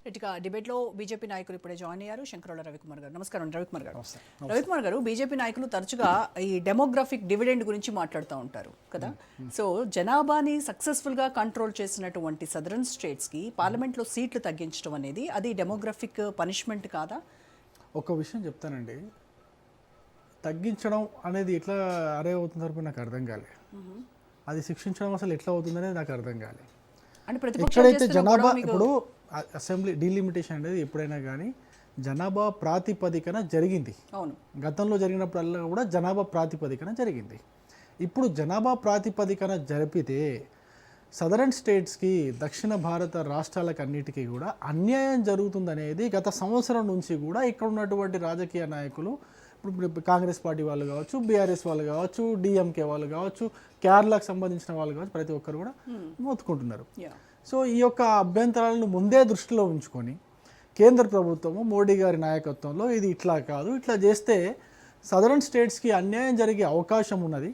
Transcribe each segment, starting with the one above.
ఇటుక డిబేట్లో బీజేపీ నాయకులు ఇప్పుడే జాయిన్ అయ్యారు. శంకరరావు రవికుమార్ గారు. నమస్కారం రవికుమార్ గారు. రవికుమార్ గారు, బీజేపీ నాయకులు తరచుగా ఈ డెమోగ్రఫిక్ డివిడెండ్ గురించి మాట్లాడుతూ ఉంటారు కదా. సో జనాభాని సక్సెస్ఫుల్గా కంట్రోల్ చేసినటువంటి సదరన్ స్టేట్స్కి పార్లమెంట్లో సీట్లు తగ్గించడం అనేది అది డెమోగ్రఫిక్ పనిష్మెంట్ కాదా? ఒక విషయం చెప్తానండి, తగ్గించడం అనేది ఎట్లా అరే అవుతుందో నాకు అర్థం కాలే. అది శిక్షించడం అసలు ఎట్లా అవుతుందనేది నాకు అర్థం కాలే. ఎక్కడైతే జనాభా ఇప్పుడు అసెంబ్లీ డీలిమిటేషన్ అనేది ఎప్పుడైనా కానీ జనాభా ప్రాతిపదికన జరిగింది. అవును, గతంలో జరిగినప్పుడల్లా కూడా జనాభా ప్రాతిపదికన జరిగింది. ఇప్పుడు జనాభా ప్రాతిపదికన జరిపితే సదరన్ స్టేట్స్కి, దక్షిణ భారత రాష్ట్రాలకు అన్నిటికీ కూడా అన్యాయం జరుగుతుందనేది గత సంవత్సరం నుంచి కూడా ఇక్కడ ఉన్నటువంటి రాజకీయ నాయకులు, ఇప్పుడు కాంగ్రెస్ పార్టీ వాళ్ళు కావచ్చు, బీఆర్ఎస్ వాళ్ళు కావచ్చు, డిఎంకే వాళ్ళు కావచ్చు, కేరళకు సంబంధించిన వాళ్ళు కావచ్చు, ప్రతి ఒక్కరు కూడా మొత్తుకుంటున్నారు. సో ఈ యొక్క అభ్యంతరాలను ముందే దృష్టిలో ఉంచుకొని కేంద్ర ప్రభుత్వము మోడీ గారి నాయకత్వంలో ఇది ఇట్లా కాదు, ఇట్లా చేస్తే సదరన్ స్టేట్స్కి అన్యాయం జరిగే అవకాశం ఉన్నది.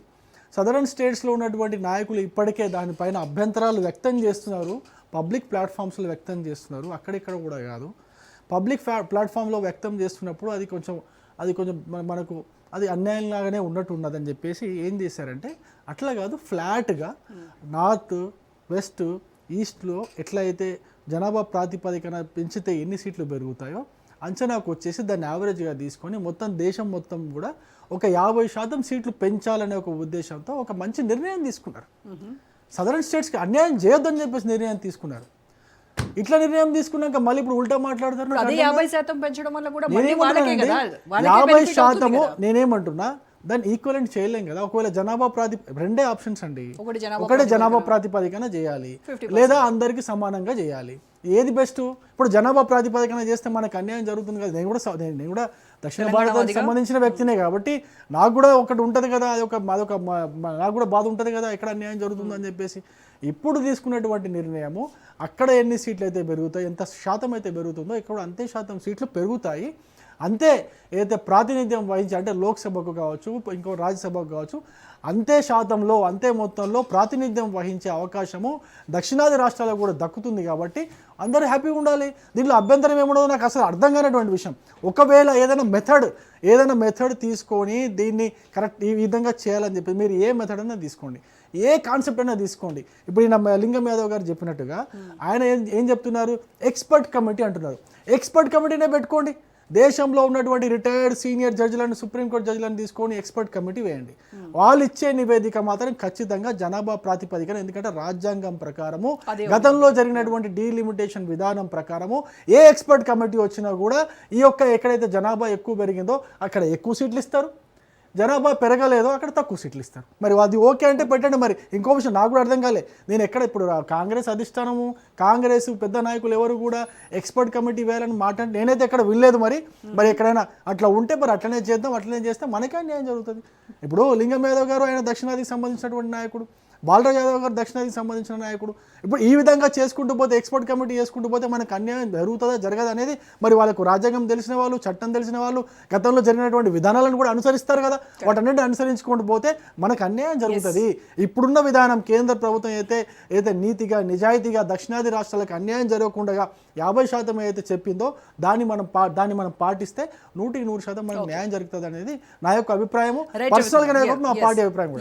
సదరన్ స్టేట్స్లో ఉన్నటువంటి నాయకులు ఇప్పటికే దానిపైన అభ్యంతరాలు వ్యక్తం చేస్తున్నారు, పబ్లిక్ ప్లాట్ఫామ్స్లో వ్యక్తం చేస్తున్నారు. అక్కడిక్కడ కూడా కాదు, పబ్లిక్ ప్లాట్ఫామ్లో వ్యక్తం చేస్తున్నప్పుడు అది కొంచెం మనకు అది అన్యాయంలాగానే ఉన్నట్టు ఉన్నదని చెప్పేసి ఏం చేశారంటే, అట్లా కాదు ఫ్లాట్గా నార్త్, వెస్ట్, ఈస్ట్లో ఎట్లయితే జనాభా ప్రాతిపదికన పెంచితే ఎన్ని సీట్లు పెరుగుతాయో అంచనాకు వచ్చేసి దాన్ని యావరేజ్గా తీసుకొని మొత్తం దేశం మొత్తం కూడా ఒక 50% సీట్లు పెంచాలనే ఒక ఉద్దేశంతో ఒక మంచి నిర్ణయం తీసుకున్నారు. సదరన్ స్టేట్స్కి అన్యాయం చేయొద్దని చెప్పేసి నిర్ణయం తీసుకున్నారు. ఇట్లా నిర్ణయం తీసుకున్నాక మళ్ళీ ఇప్పుడు ఉల్టా మాట్లాడతారు. 50% పెంచడం వల్ల కూడా 50% నేనేమంటున్నా, దాన్ని ఈక్వలెంట్ చేయలేం కదా. ఒకవేళ జనాభా రెండే ఆప్షన్స్ అండి, ఒకటే జనాభా ప్రాతిపదికన చేయాలి, లేదా అందరికీ సమానంగా చేయాలి. ఏది బెస్ట్? ఇప్పుడు జనాభా ప్రాతిపదికన చేస్తే మనకు అన్యాయం జరుగుతుంది కదా. నేను కూడా దక్షిణ భారతానికి సంబంధించిన వ్యక్తినే కాబట్టి నాకు కూడా ఒకటి ఉంటుంది కదా, అదొక నాకు కూడా బాధ ఉంటుంది కదా, ఎక్కడ అన్యాయం జరుగుతుందని చెప్పేసి ఇప్పుడు తీసుకున్నటువంటి నిర్ణయము అక్కడ ఎన్ని సీట్లు అయితే పెరుగుతాయి, ఎంత శాతం అయితే పెరుగుతుందో ఇక్కడ అంతే శాతం సీట్లు పెరుగుతాయి. అంతే ఏదైతే ప్రాతినిధ్యం వహించి, అంటే లోక్సభకు కావచ్చు, ఇంకో రాజ్యసభకు కావచ్చు, అంతే శాతంలో అంతే మొత్తంలో ప్రాతినిధ్యం వహించే అవకాశము దక్షిణాది రాష్ట్రాలకు కూడా దక్కుతుంది. కాబట్టి అందరూ హ్యాపీగా ఉండాలి. దీంట్లో అభ్యంతరం ఏముండదో నాకు అసలు అర్థం కానటువంటి విషయం. ఒకవేళ ఏదైనా మెథడ్ తీసుకొని దీన్ని కరెక్ట్ ఈ విధంగా చేయాలని చెప్పి మీరు ఏ మెథడ్ అయినా తీసుకోండి, ఏ కాన్సెప్ట్ అయినా తీసుకోండి. ఇప్పుడు ఈయన లింగం యాదవ్ గారు చెప్పినట్టుగా ఆయన ఏం చెప్తున్నారు, ఎక్స్పర్ట్ కమిటీ అంటున్నారు. ఎక్స్పర్ట్ కమిటీనే పెట్టుకోండి. దేశంలో ఉన్నటువంటి రిటైర్డ్ సీనియర్ జడ్జిలను, సుప్రీంకోర్టు జడ్జిలను తీసుకొని ఎక్స్పర్ట్ కమిటీ వేయండి. వాళ్ళు ఇచ్చే నివేదిక మాత్రం ఖచ్చితంగా జనాభా ప్రాతిపదికన, ఎందుకంటే రాజ్యాంగం ప్రకారము గతంలో జరిగినటువంటి డీలిమిటేషన్ విధానం ప్రకారము ఏ ఎక్స్పర్ట్ కమిటీ వచ్చినా కూడా ఈ యొక్క ఎక్కడైతే జనాభా ఎక్కువ పెరిగిందో అక్కడ ఎక్కువ సీట్లు ఇస్తారు, జనాభా పెరగలేదో అక్కడ తక్కువ సీట్లు ఇస్తారు. మరి అది ఓకే అంటే పెట్టండి. మరి ఇంకో విషయం నాకు కూడా అర్థం కాలే, నేను ఎక్కడ ఇప్పుడు కాంగ్రెస్ అధిష్టానము, కాంగ్రెస్ పెద్ద నాయకులు ఎవరు కూడా ఎక్స్పర్ట్ కమిటీ వేయాలని మాట నేనైతే ఎక్కడ వినలేదు. మరి ఎక్కడైనా అట్లా ఉంటే మరి అట్లనే చేద్దాం, అట్లనే చేస్తే మనకే న్యాయం జరుగుతుంది. ఇప్పుడు లింగం యాదవ్ గారు ఆయన దక్షిణాదికి సంబంధించినటువంటి నాయకుడు, బాలరాజ్ యాదవ్ గారు దక్షిణాదికి సంబంధించిన నాయకుడు. ఇప్పుడు ఈ విధంగా చేసుకుంటూ పోతే, ఎక్స్పర్ట్ కమిటీ చేసుకుంటూ పోతే మనకు అన్యాయం జరుగుతుందా జరగదా అనేది మరి వాళ్ళకు రాజ్యాంగం తెలిసిన వాళ్ళు, చట్టం తెలిసిన వాళ్ళు, గతంలో జరిగినటువంటి విధానాలను కూడా అనుసరిస్తారు కదా. వాటన్నిటిని అనుసరించుకుంటూ పోతే మనకు అన్యాయం జరుగుతుంది. ఇప్పుడున్న విధానం కేంద్ర ప్రభుత్వం అయితే నీతిగా, నిజాయితీగా దక్షిణాది రాష్ట్రాలకు అన్యాయం జరగకుండా 50% ఏదైతే చెప్పిందో దాన్ని మనం పాటిస్తే 100% మనకు న్యాయం జరుగుతుంది అనేది నా యొక్క అభిప్రాయము. పర్సనల్గా మా పార్టీ అభిప్రాయం.